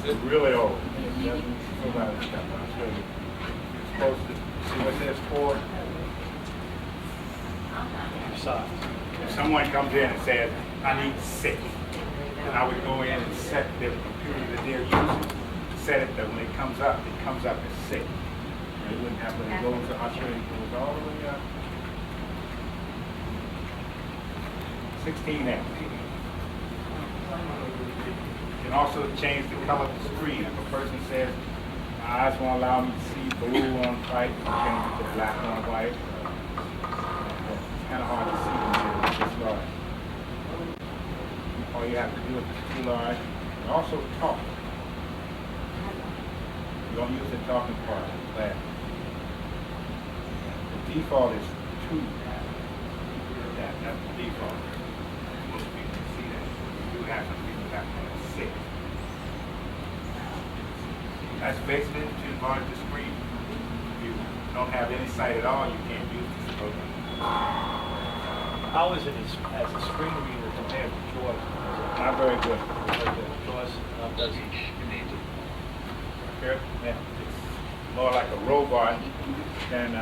It's really old. It doesn't fill out the stuff. I'll show you. You're supposed to see what it says for. If someone comes in and says, I need 6, and I would go in and set the computer that they're using, set it that when it comes up as 6. And it wouldn't have, when it goes, I'll show you, it goes all the way up. 16 amps. You can also change the color of the screen. If a person says, my eyes won't allow me to see blue on white, you can change it to black on white. It's kind of hard to see when it's this large. All you have to do is it's too large. And also talk. You don't use the talking part. But the default is 2. That's the default. Most people can see that. You do have some people that have 6. That's basically to enlarge the screen. If you don't have any sight at all, you can't use this program. How is it as a screen reader compared to JAWS? Not very good. JAWS does it. Here, yeah, it's more like a robot than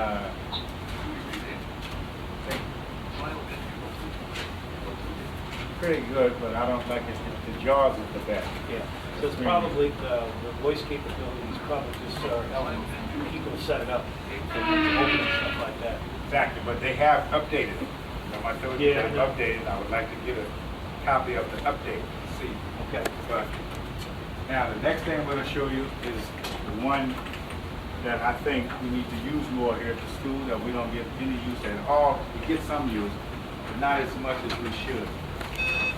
pretty good, but I don't like it. The JAWS is the best. Yeah. So it's probably the voice capabilities probably just helping people set it up, open and stuff like that. Exactly, but they have updated it. So I told you Yeah, they've updated. I would like to get a copy of the update to see. Okay. But now the next thing I'm going to show you is the one that I think we need to use more here at the school that we don't get any use at all. We get some use, but not as much as we should.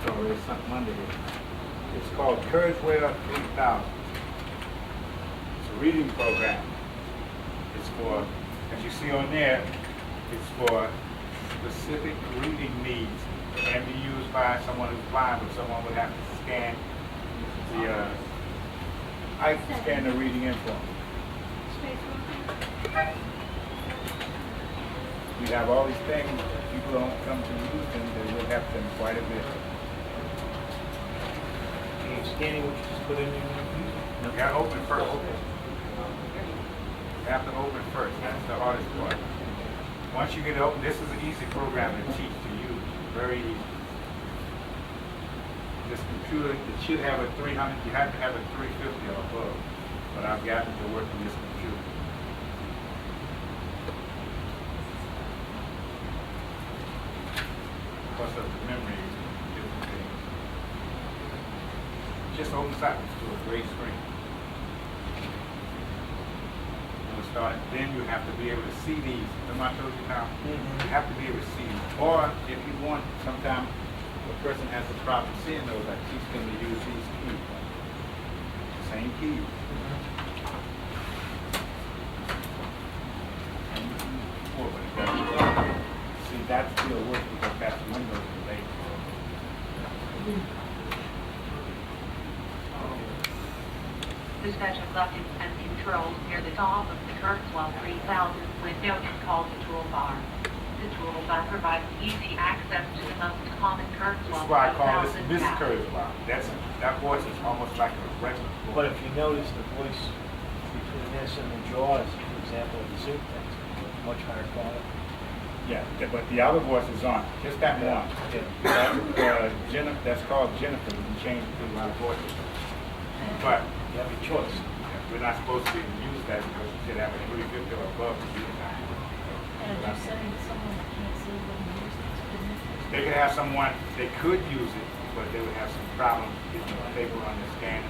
So there's something under here. It's called Kurzweil 3000. It's a reading program. It's for, as you see on there, it's for specific reading needs. It can be used by someone who's blind, but someone would have to scan the, I can scan the reading info. We have all these things, people don't come to use them, they will have them quite a bit. Can you scanning what you just put in your computer? You gotta open first. You have to open first, that's the hardest part. Once you get it open, this is an easy program to teach to use, very easy. This computer, it should have a 300, you have to have a 350 or above, but I've gotten to work on this computer. Because of the memory, different things. Just opens up to a great screen. We'll start, then you have to be able to see these. Remember I told you now? You have to be able to see these. Or if you want, sometimes a person has a problem seeing those, I teach them to use these keys. Same keys. See, that still works because that's Windows related. Dispatch of buckets and controls near the top of the Kurzweil 3000 window is called the toolbar. The toolbar provides easy access to the most common Kurzweil 3000 That's why I call this Miss tasks. Kurzweil. That voice is almost like a regular voice. But if you notice the voice between this and the JAWS, for example, the Zoom things, much higher quality. Yeah, but the other voice is on. Just that one. That's called Jennifer. You can change it to our voices. But You have your choice. we're not supposed to use that because you should have a 350 or above to use that. And if you're sending to someone that can't see when you use it, They could have someone, they could use it, but they would have some problems getting the paper on the scanner,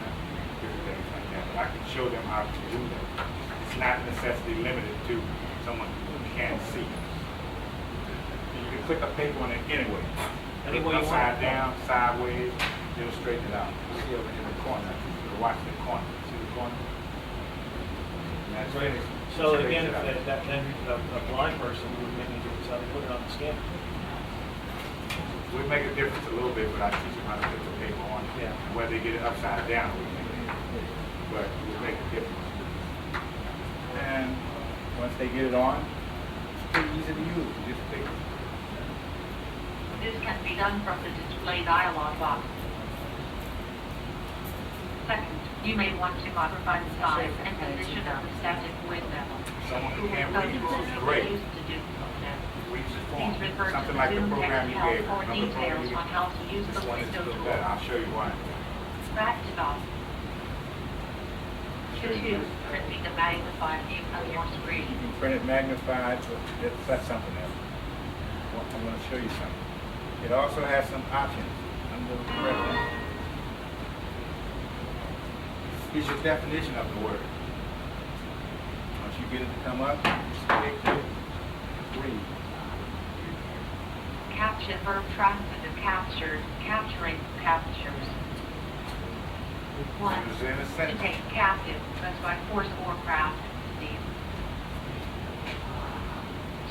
different things like that. But I can show them how to do that. It's not necessarily limited to someone who can't see. You can click a paper on it anyway. Any way you want. Upside down, sideways, it'll straighten it out. You see over in the corner, you'll watch the corner. See the corner? And that's right. So again, if then a blind person would make a difference how they put it on the scanner. We make a difference a little bit, but I teach them how to put the paper on. Yeah. Whether they get it upside down, but we make a difference. And once they get it on, it's pretty easy to use. You just pick it. This can be done from the display dialog box. Second, you may want to modify the size and position of the static window. Someone who Google can't Photos read this is is great. used to do this. Reads the form, Please refer to something the like the Zoom program text you help gave. for Remember the program details you on how to use This the one is window still tool. better. I'll show you why. Practice off. Sure you 2. do. Printing the magnified view of your You screen. can print it magnified, but that's something else. Well, I'm going to show you something. It also has some options under the reference. Here's your definition of the word. Once you get it to come up, just click it. Read. Capture verb transitive captured, capturing, captures. 1. Use it in a To sentence. take captive, as by force or craft, Steve.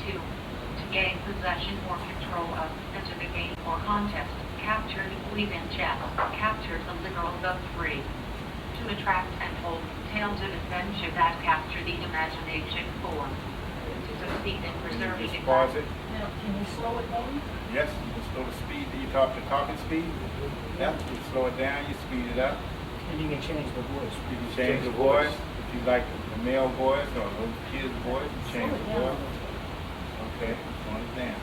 2. To gain possession or control of, and to the game or contest. Captured, leave in chess. Captured the literal of free. To attract and hold tales of adventure that capture the imagination. 4. To succeed in preserving Just pause it. Now, can you slow it down? Yes, you can slow the speed. You talk the talking speed. Yep, you slow it down, you speed it up. And you can change the voice. You can change the voice. If you like the male voice or a little kid's voice, you change Slow the it down a voice. little bit. Okay, slow it down.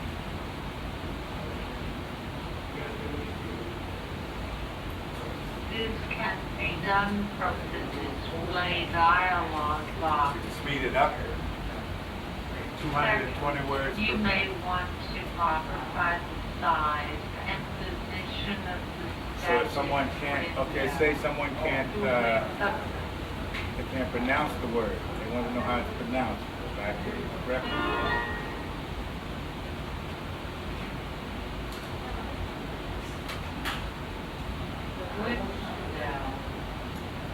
This can be done from the display dialog box. You can speed it up. 220 words You per may minute. want to modify the size and position of the So if someone can't, okay, say someone can't, they can't pronounce the word. They want to know how it's pronounced. Go back to the reference.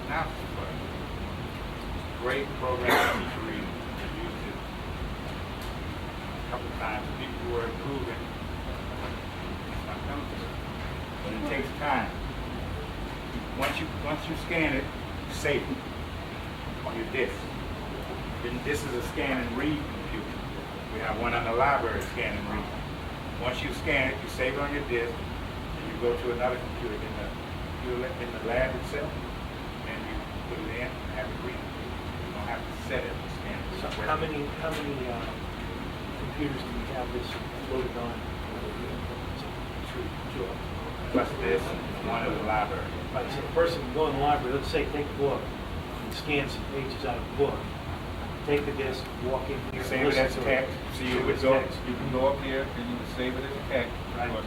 Now, great program to teach reading. I used it a couple times. People were improving. It's not coming to it. But it takes time. Once you scan it, you save it on your disk. Then this is a scan and read computer. We have one in the library, scan and read. Once you scan it, you save it on your disk, and you go to another computer in the lab itself, and you put it in and have it read. You don't have to set it and scan it. So how many computers do you have this loaded on? Two. Plus this, one in the library. Right, so the person can go in the library, let's say take a book, and scan some pages out of the book, take the disc, walk in here, Save it listen as to text. So you Save it would as go, text. you can go up here and you can save it as text. Right. Or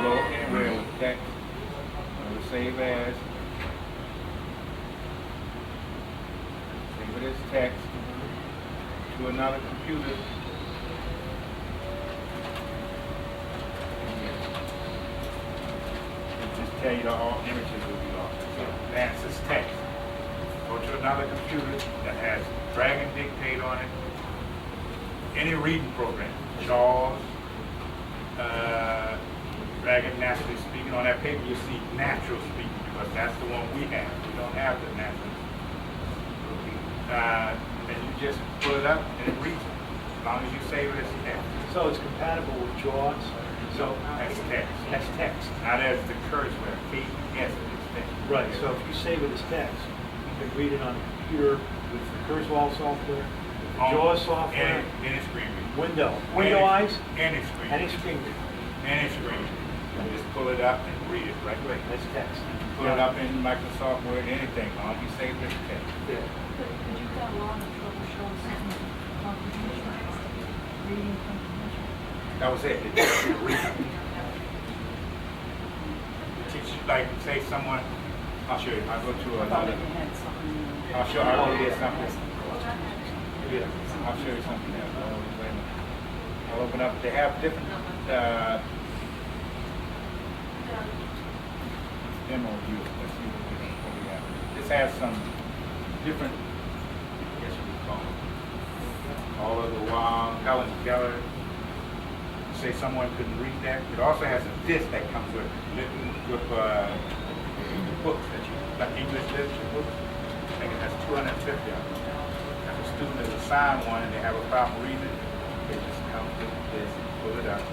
go anywhere with text. Or save as. Save it as text to another computer. It just tell you all images will be lost. So that's this text. Go to another computer that has drag and dictate on it. Any reading program, JAWS, drag and naturally speaking. On that paper you see natural speaking because that's the one we have. We don't have the natural. And you just pull it up and it reads it. As long as you save it as text. So it's compatible with JAWS? So that's text. That's text. Now there's the cursor, K-E-S, it's text. Right, so if you save it as text, you can read it on the computer with the Kurzweil software, the JAWS software, Any screen reader. Window eyes, Any screen any reader. screen reader. Any screen reader. You just pull it up and read it right away. That's text. Pull it up in Microsoft Word, anything, as long as you save it as text. Yeah. But you've got a lot of trouble showing something comprehension, reading comprehension. That was it. It teaches you to read. It teaches you, like, say someone, I'll show you. I'll go to another. I'll go get something. Yeah. I'll show you something else. Wait a minute. I'll open up. They have different demo views. Let's see what we got. This has some different, I guess you would call them. All of the Helen Keller. Say someone couldn't read that. It also has a disc that comes with books that you, like English literature books. I think it has 250 of them. If a student is assigned one and they have a problem reading it, they just come to this, pull it up.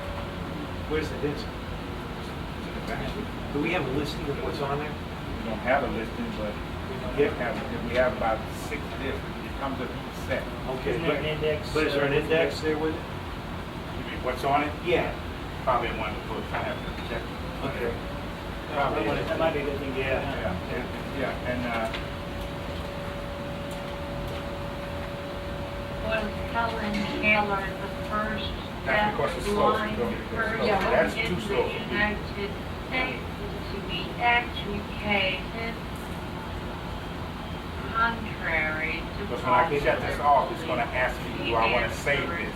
Where's the disc? It's in the back. Do we have a listing of what's on there? We don't have a listing, but We have about 6 discs. It comes with each set. Okay, Isn't there an index? but is there an index there with it? You mean what's on it? Yeah. Probably in one of the books. I have to check. Okay. That might be a good thing to Yeah. have. Yeah, and Was Helen Taylor the first That's because it's slow. blind person Yeah, that's in too the slow for me. United States to be educated contrary to because when I shut this off, it's going to ask me, do I want to save this?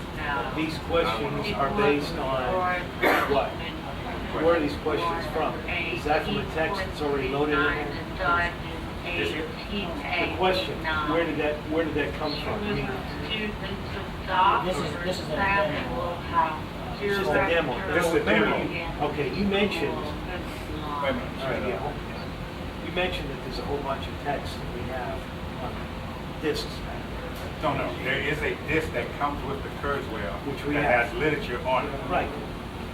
These questions are based on what? Where are these questions from? Is that from a text that's already loaded in there? The question, where did that come from? I mean, This is a demo. it's just a demo. This is a demo. Okay, you mentioned, Wait a minute. all right, yeah. You mentioned that there's a whole bunch of text that we have on discs. No, there is a disc that comes with the Kurzweil Which we that have. has literature on it. Right.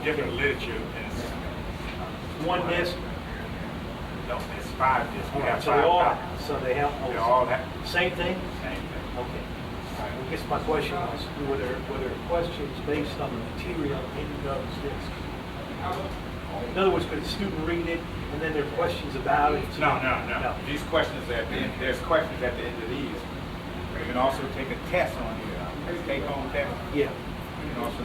Different literature. And One disc. no, it's 5 discs. We have So 5 they all, copies. so they have, They all have same thing? the same thing. Okay. I guess my question was, were there questions based on the material in those discs? In other words, could a student read it and then there are questions about it? No. These questions at the end, there's questions at the end of these. You can also take a test on here, a take-home test. Yeah, You can also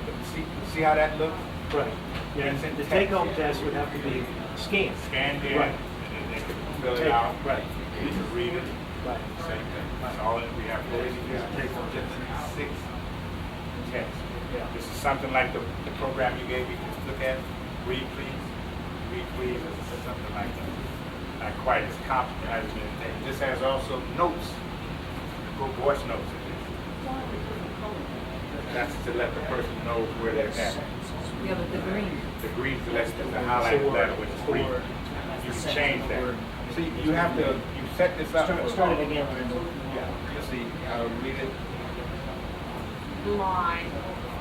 see how that looks. right. Yeah, It's in the text. take-home test would have to be scanned. Scan there, Right. and then they can fill it Take- out. right. You can read it. Right. Same thing. That's all that we have. Take-home test. 6 tests. Yeah. This is something like the program you gave me to look at. Read please. Read please. This is something like that. Not quite as complicated as anything. This has also notes. Go voice notes in this. That's to let the person know where they're at. Yeah, but the green. The green to let the highlighted letter, which is green. You can change that. See, you have to, you set this up. Start it again. Yeah, you see, I'll read it. Blind.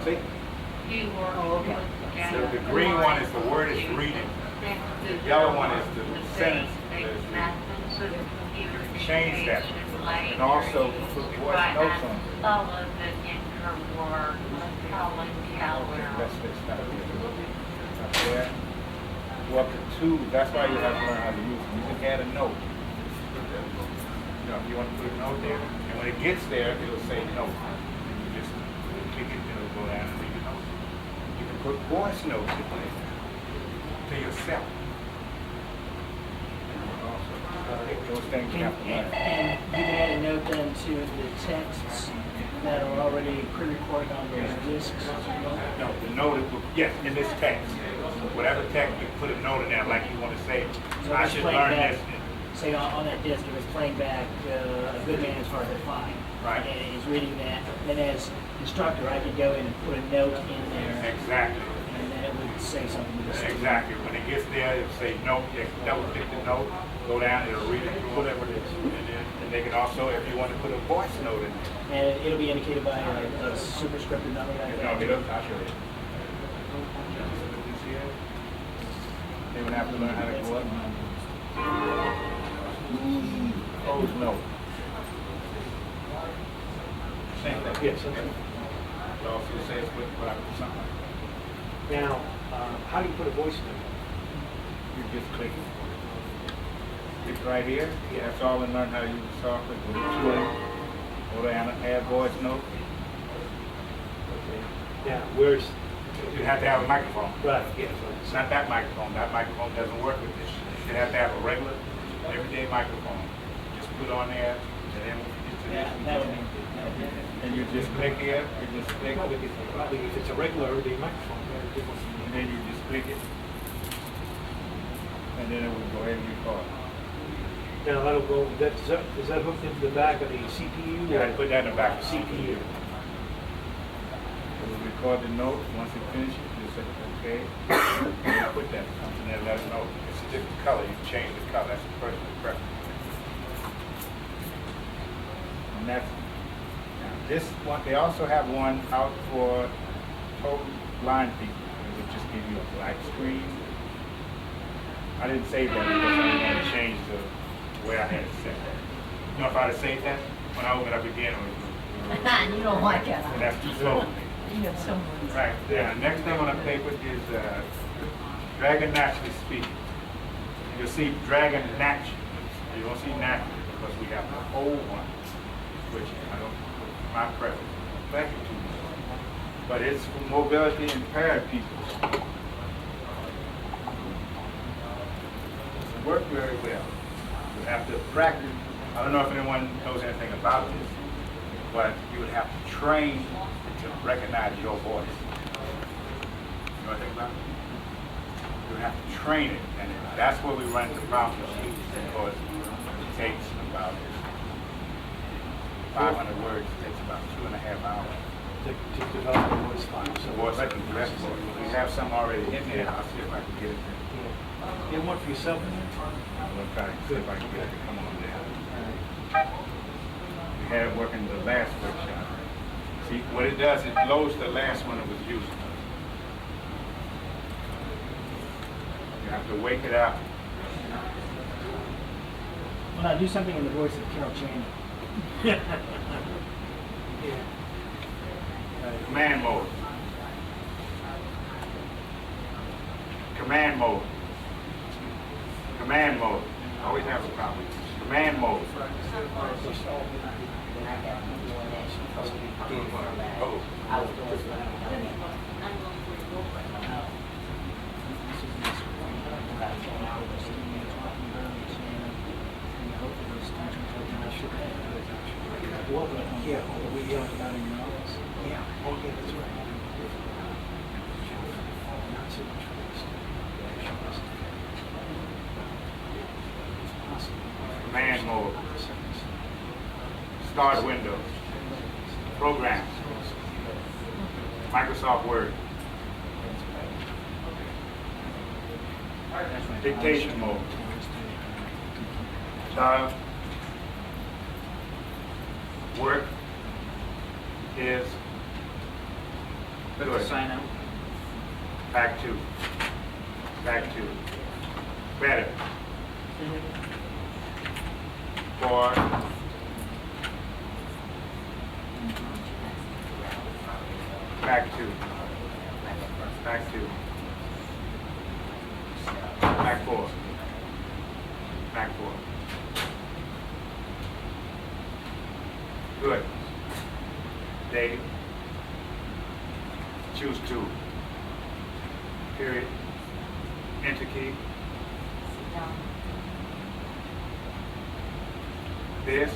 See? You were. Oh, okay. The green one is the word it's reading. The yellow one is the sentence that it's reading. You can change that. And also put voice notes on it. Sullivan in her work, Helen Keller. Let's stop here. Up there. Go up to 2. That's why you have to learn how to use them. You can add a note. You know, if you want to put a note there, and when it gets there, it'll say note. You just click it, it'll go down and read the note. You can put voice notes in there to yourself. Those things you have to learn. And you can add a note then to the texts that are already pre-recorded on those discs. No, the note, yes, in this text. Whatever text, you put a note in there like you want to say, So I it's should playing learn back, this. say on that disc, it was playing back A Good Man is Hard to Find. Right. And it's reading that. Then as instructor, I could go in and put a note in there, Exactly. and then it would say something to the student. Exactly. When it gets there, it'll say note, you double click the note, go down, it'll read it through, whatever it is. And they can also, if you want to put a voice note in there. And it'll be indicated by a superscripted number like No, that. I'll show you. See it? They would have to learn how to go up. Close note. Same thing. Yes, okay. It also says what I put something. Now, how do you put a voice note? You just click it. Click right here. That's all and learn how to use the software. Go to tool. Go down and add voice note. Now, where's, You have to have a microphone. right, yes. It's not that microphone. That microphone doesn't work with this. You have to have a regular, everyday microphone. Just put on there, and then when you get to Yeah, this, that would be. and you just click here, you just click, Probably if it's a regular everyday microphone, and then you just click it, and then it will go ahead and record. now that'll go, is that hooked into the back of the CPU? You have to put that in the back of the CPU. It will record the note. Once it finishes, you say, okay. And you put that something there, let us know. It's a different color. You change the color. That's the personal preference. And that's, now this one, they also have one out for total blind people. It would just give you a black screen. I didn't say that because I didn't want to change the the way I had it set. You know, if I'd have said that, when I opened up again, it was, You don't like that. and that's too slow. You have someone. Right, yeah, next thing on the paper is dragon naturally speaking. You'll see dragon naturally. You don't see naturally because we have the old one, which I don't, my preference, back it too much. But it's for mobility impaired people. It worked very well. You have to practice. I don't know if anyone knows anything about this, but you would have to train to recognize your voice. You know anything about it? You would have to train it, and that's where we run into problems, because it takes about 500 words. It takes about 2.5 hours. To develop a voice file. So voice I can do that for you. We have some already in there. I'll see if I can get it there. You have one for yourself in there? I'm gonna try to see if I can get it to come on there. We had it working the last workshop. See, what it does, it loads the last one that was used. You have to wake it up. Well, now do something in the voice of Carol Channing. Yeah. Command mode. Command mode. Command mode. I always have a problem. Command mode. Oh. Well, yeah, we talked about in your office. Yeah. Oh, yeah, that's right. Not so much for this. It's possible. Command mode. Start window. Programs. Microsoft Word. Dictation mode. Child. Work is good. Sign out. Back to. Back to. Better. For. Back to. Back to. Back four. Back four. Good. Dave. Choose two. Period. Enter key. This.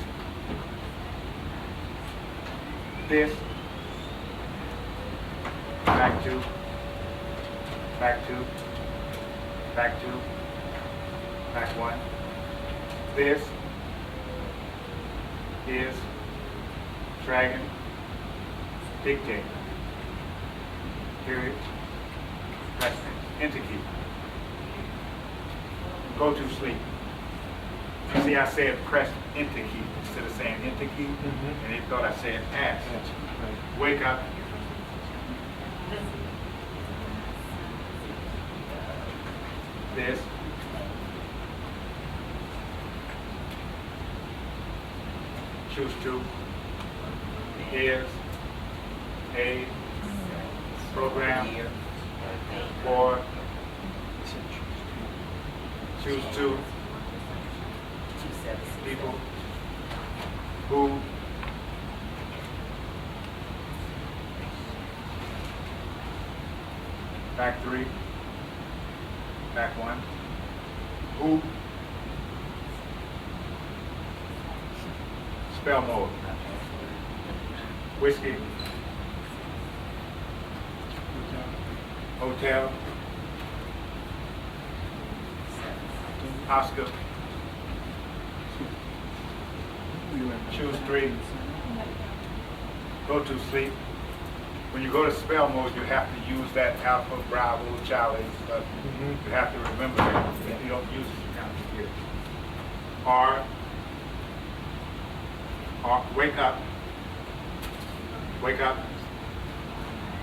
This. Back two. Back two. Back two. Back one. This is dragon dictate. Period. Press enter key. Go to sleep. You see, I said press enter key instead of saying enter key, and they thought I said ask. Wake up. This. Choose two. Is a program for choose two people who back three, back one, who spell mode. Whiskey, hotel, Oscar, choose three, go to sleep. When you go to spell mode, you have to use that Alpha, Bravo, Charlie stuff. You have to remember that. If you don't use it, you can't forget it. Or wake up. Wake up.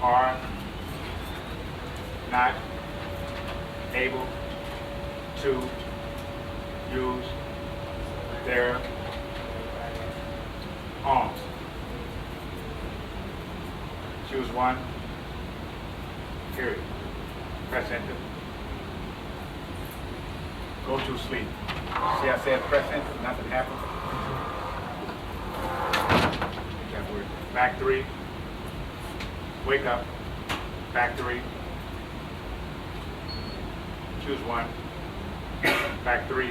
Are not able to use their arms. Choose one, period. Press enter. Go to sleep. See I said press enter, nothing happens. That word. Back 3. Wake up. Back 3. Choose one. Back 3.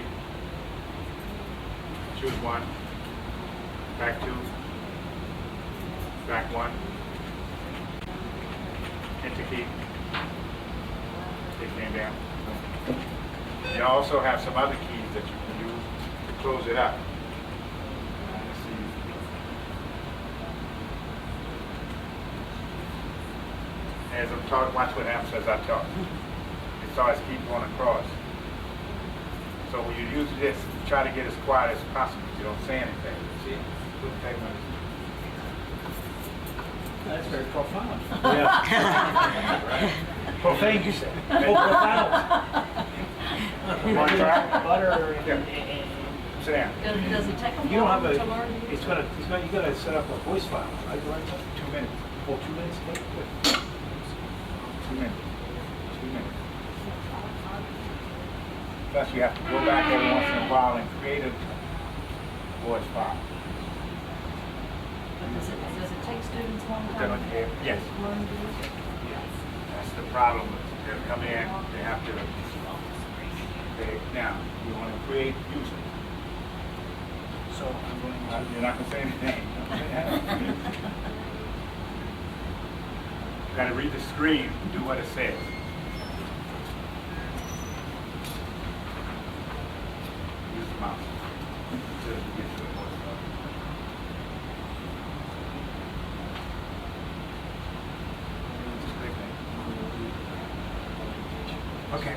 Choose one. Back 2. Back 1. Enter key. It came down. You also have some other keys that you can use to close it up. Let's see. As I'm talking, watch what happens as I talk. It starts keep going across. So when you use this, try to get as quiet as possible. You don't say anything. See? That's very profound. Right? Profane, you said. Oh, profound. Want to try? Butter Yeah. and Sit down. Does it take them you don't have long a. to learn? You gotta set up a voice file, right? Right? 2 minutes. Oh, 2 minutes. Okay, good. 2 minutes. 2 minutes. Plus you have to go back every once in a while and create a voice file. Does it take students a long Put time that on here. Yes. to learn this? That's the problem. They'll come in, they have to, now, you want to create user. So I'm going to, You're not going to say anything. Got to read the screen, do what it says. Use the mouse. Until you get to the voice file. Just click that. Okay.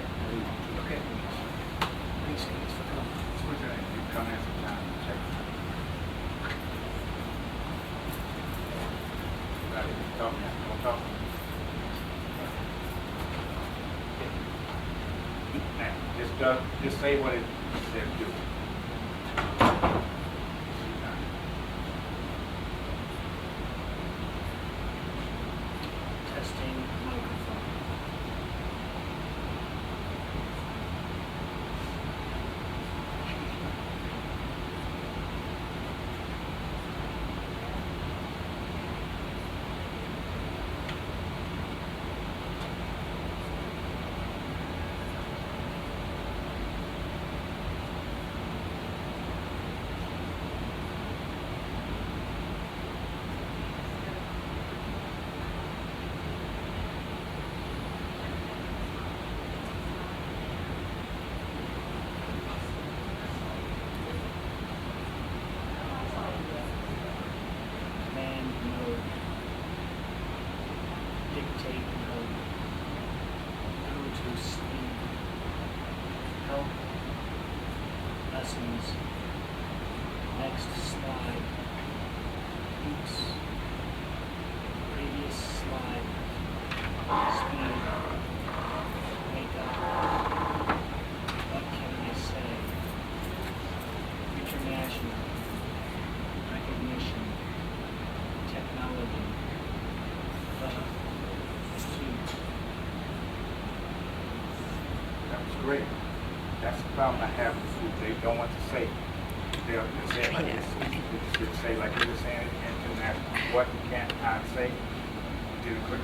Okay. Thanks, guys, for coming. What's your name? You come in sometime, check. Got it. Talk now. Don't talk. Now, just say what it says do. testing microphone. Command mode. Dictate mode. Go to sleep. Help. Lessons. Next slide. Oops. Previous slide. Speed. Wake up. What can I say? International. Recognition. Technology. Suit. That was great. That's the problem I have with food. They don't want to say. They'll say it like this. They just say like you were saying international. What can I say? You did it quick.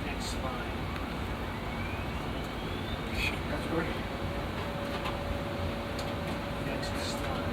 Next slide. That's great. Next slide.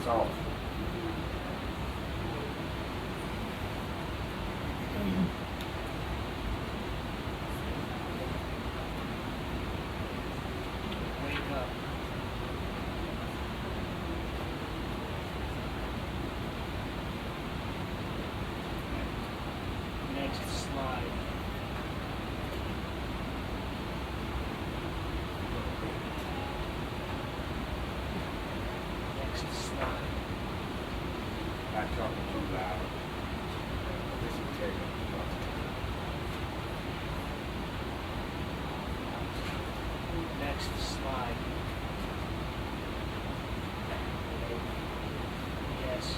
it's off. Wake up. Next slide. Next slide. Not talking too loud. This will take it. Next slide. Yes.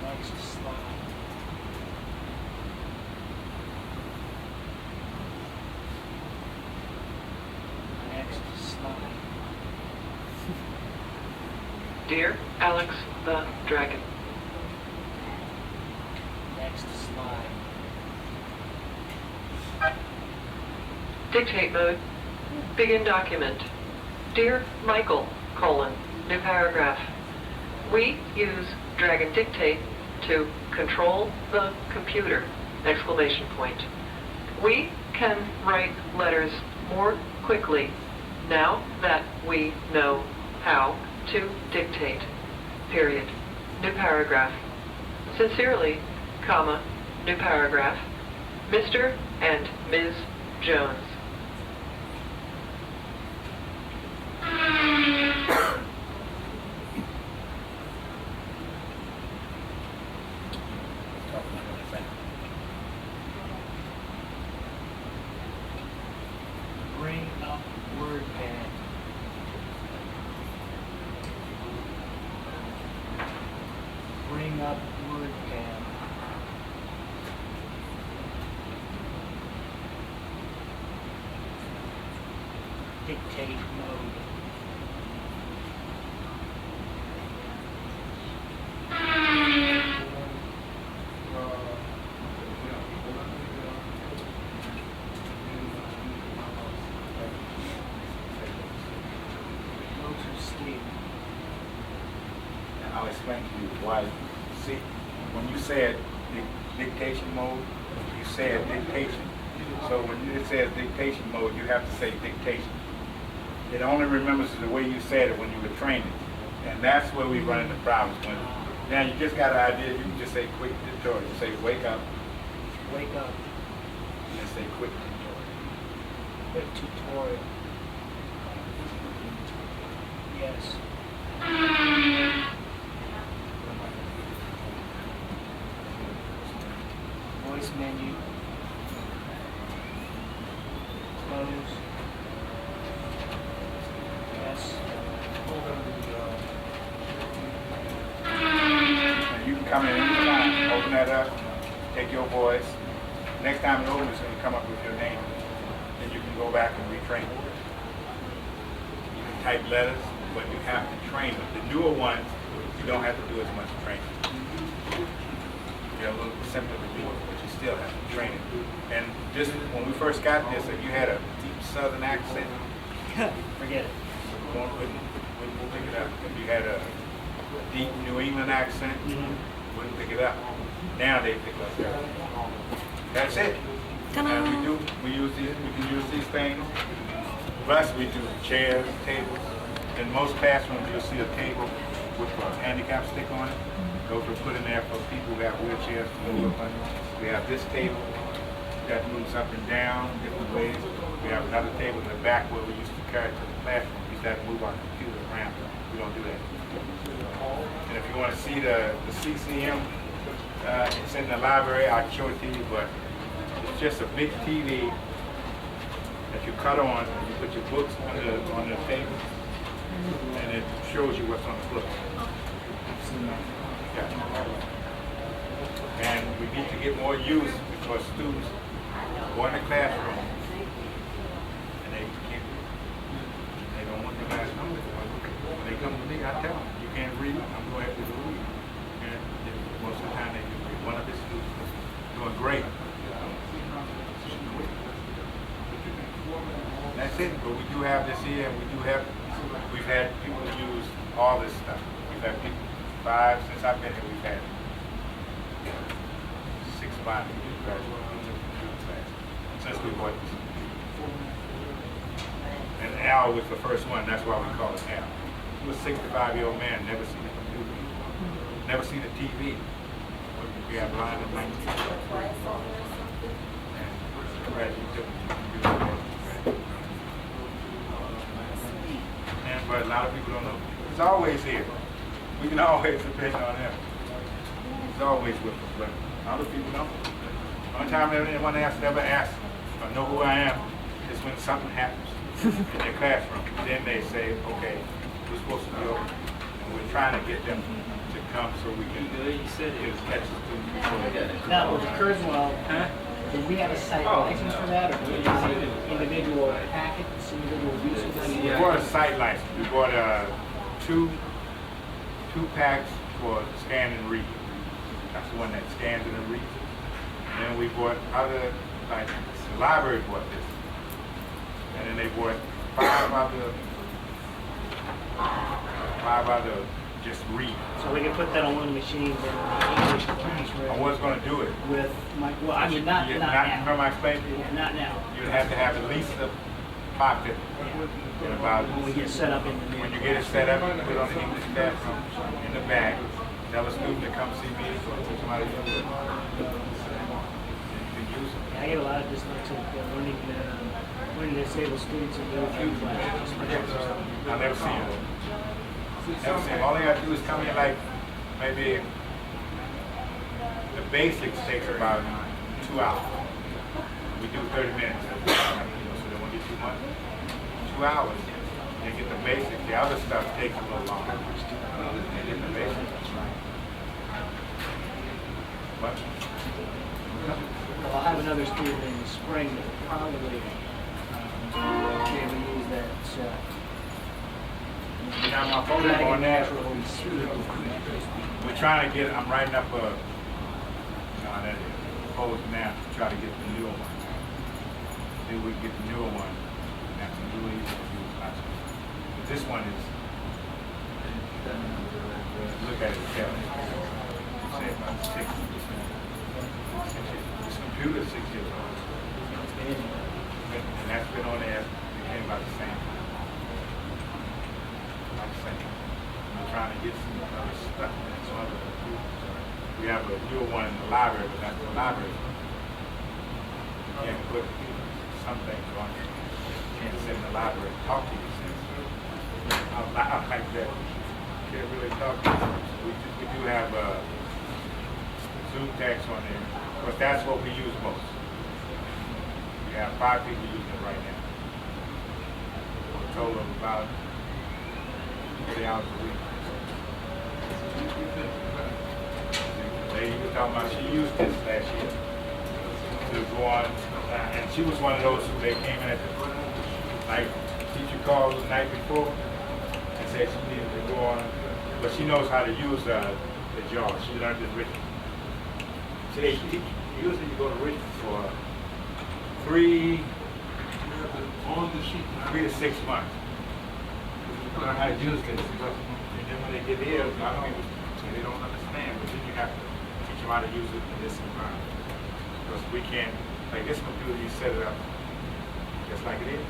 Next slide. Next slide. Dear Alex the Dragon, Next slide. dictate mode, begin document. Dear Michael, new paragraph. We use Dragon Dictate to control the computer, exclamation point. We can write letters more quickly now that we know how to dictate, period. New paragraph. Sincerely, comma, new paragraph, Mr. and Ms. Jones. Bring up word pad. Bring up word pad. Dictate mode. Go to sleep. And I'll explain to you why. See, when you said dictation mode, you said dictation. So when it says dictation mode, you have to say dictation. It only remembers the way you said it when you were training. And that's where we run into problems. When now you just got an idea, you can just say quick tutorial. You say wake up, Wake up. and then say quick tutorial. Quick tutorial. Yes. Voice menu. Close. Yes. And you can come in anytime, open that up, take your voice. Next time it opens, it's going to come up with your name. Then you can go back and retrain it. You can type letters, but you have to train them. The newer ones, you don't have to do as much training. They're a little simpler to do, but you still have to train it. And just when we first got this, if you had a deep southern accent, Forget it. wouldn't pick it up. If you had a deep New England accent, wouldn't pick it up. Now they pick up everything. That's it. And we can use these things. Plus we do chairs, tables. In most classrooms you'll see a table with a handicap stick on it. Those are put in there for people who have wheelchairs to move up on. We have this table that moves up and down different ways. We have another table in the back where we used to carry to the classroom. We used to have to move our computer around. We don't do that. And if you want to see the CCM, it's in the library. I'll show it to you, but it's just a big TV that you cut on and you put your books on the table, and it shows you what's on the book. Yeah. And we need to get more use because students go in the classroom and they don't want the classroom. When they come to me, I tell them, you can't read, I'm going to have to read. And most of the time they do read. One of the students is doing great. it, but we do have this here, and we've had people use all this stuff. We've had people, since I've been here, we've had 6 bonding graduates since we bought this. And Al was the first one, that's why we call it Al. He was a 65-year-old man, never seen a computer, never seen a TV. We got blind in 19. But a lot of people don't know. It's always here. We can always depend on him. It's always with us, but other people don't. The only time anyone ever asks or know who I am is when something happens in their classroom. Then they say, okay, we're supposed to be open. And we're trying to get them to come so we can catch the students. Now, with the Kurzweil, do we have a site license for that, or do we have individual packets, individual uses? We bought a site license. We bought two packs for scan and read. That's the one that scans it and reads it. And then we bought other, like the library bought this. And then they bought five other just read. So we can put that on one machine, then the English transfer. I was going to do it. With my, well, I mean, not now. Remember I explained to you? Yeah, not now. You'd have to have at least a pocket. And about, When we get set up in the when you get it set up, you put it on the English classroom in the bag. Tell a student to come see me or somebody else. You can use it. I get a lot of dyslexic learning disabled students in middle school classes. I'll never see him. Never see him. All they got to do is come in like maybe the basics takes about 2 hours. We do 30 minutes. So they won't get too much. 2 hours. They get the basics. The other stuff takes a little longer. They get the basics. What? Well, I'll have another student in the spring that will probably be able to use that. Now my phone on that. Naturally speaking. We're trying to get, I'm writing up a, proposed map to try to get the newer one. Then we get the newer one. That's a new easy to use. But this one is, look at it, tell me. Say about 6 years. This computer is 6 years old. And that's been on there, it came about the same time. Like I said, we're trying to get some other stuff, some other computers. We have a newer one in the library, but that's the library. You can't put some things on it. You can't sit in the library and talk to you. Out loud like that. You can't really talk to you. We do have Zoom text on there, but that's what we use most. We have 5 people using it right now. A total of about 40 hours a week. The lady was talking about, she used this last year to go on, and she was one of those who they came in at the night, teacher called the night before and said she needed to go on, but she knows how to use the jar. She learned it in Richmond. Today, usually you go to Richmond for 3 to 6 months. Learn how to use this. And then when they get here, a lot of people say they don't understand, but then you have to teach them how to use it in this environment. Because we can't, like this computer, you set it up just like it is,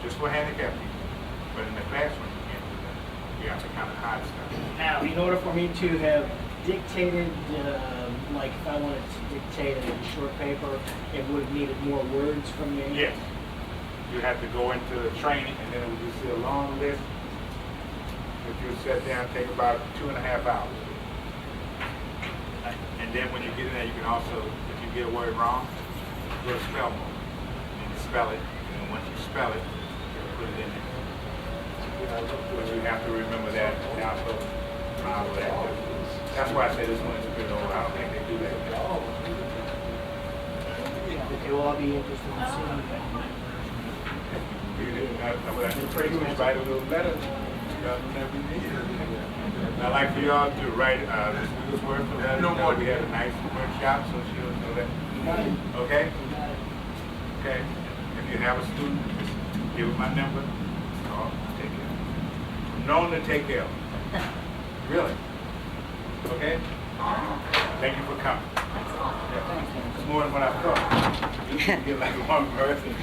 just for handicapped people. But in the classroom, you can't do that. You have to kind of hide stuff. Now, in order for me to have dictated, like if I wanted to dictate a short paper, it would have needed more words from me? Yes. You have to go into the training, and then you see a long list. If you sit down, take about 2.5 hours. And then when you get in there, you can also, if you get a word wrong, go to spell mode. And you spell it, and once you spell it, you put it in there. But you have to remember that, also follow that. That's why I say this one is a bit old. I don't think they do that. Okay, well, I'll be interested in seeing that. That's pretty much write a little letter. I'd like for y'all to write this week's work for that. We had a nice workshop, so she'll know that. Okay? Okay. If you have a student, just Give it my number. Call, take care. I'm known to take care of it. Really. Okay? Thank you for coming. Yeah. It's more than what I thought. You get like one person.